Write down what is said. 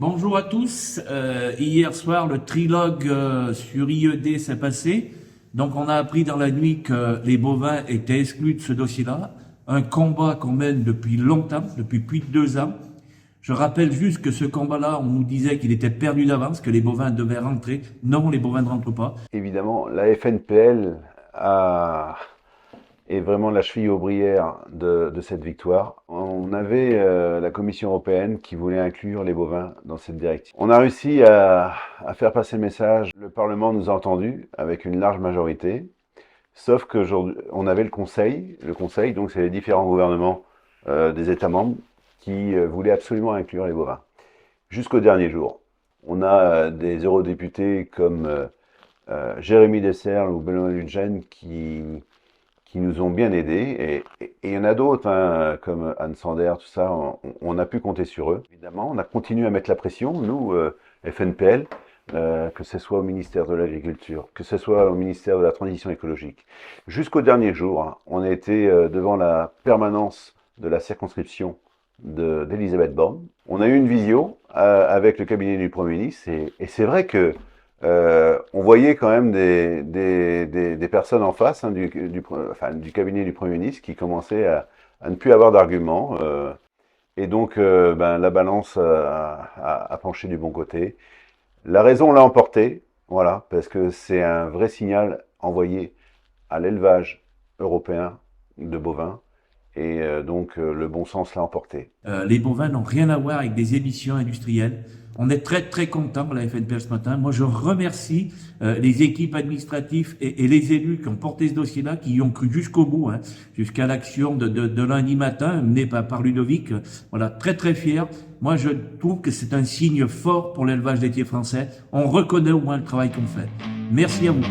Bonjour à tous. Hier soir, le trilogue sur IED s'est passé. Donc, on a appris dans la nuit que les bovins étaient exclus de ce dossier-là. Un combat qu'on mène depuis longtemps, depuis plus de 2 ans. Je rappelle juste que ce combat-là, on nous disait qu'il était perdu d'avance, que les bovins devaient rentrer. Non, les bovins ne rentrent pas. Évidemment, la FNPL est vraiment la cheville ouvrière de cette victoire. On avait la Commission européenne qui voulait inclure les bovins dans cette directive. On a réussi à faire passer le message. Le Parlement nous a entendus avec une large majorité. Sauf qu'aujourd'hui, on avait le Conseil. Le Conseil, donc, c'est les différents gouvernements des États membres qui voulaient absolument inclure les bovins. Jusqu'au dernier jour. On a des eurodéputés comme Jérémy Desserles ou Benoît Lugène qui nous ont bien aidés. Et il y en a d'autres, hein, comme Anne Sander, tout ça, on a pu compter sur eux. Évidemment, on a continué à mettre la pression, nous, FNPL, que ce soit au ministère de l'Agriculture, que ce soit au ministère de la Transition écologique. Jusqu'au dernier jour, hein, on a été devant la permanence de la circonscription d'Elisabeth Borne. On a eu une visio avec le cabinet du Premier ministre et c'est vrai que on voyait quand même des personnes en face hein, du cabinet du Premier ministre qui commençaient à ne plus avoir d'arguments. Et donc, la balance a penché du bon côté. La raison l'a emporté, voilà, parce que c'est un vrai signal envoyé à l'élevage européen de bovins. Et donc, le bon sens l'a emporté. Les bovins n'ont rien à voir avec des émissions industrielles. On est très très content à la FNPL ce matin. Moi, je remercie les équipes administratives et les élus qui ont porté ce dossier-là, qui y ont cru jusqu'au bout, hein, jusqu'à l'action de lundi matin menée par Ludovic. Voilà, très très fier. Moi, je trouve que c'est un signe fort pour l'élevage laitier français. On reconnaît au moins le travail qu'on fait. Merci à vous.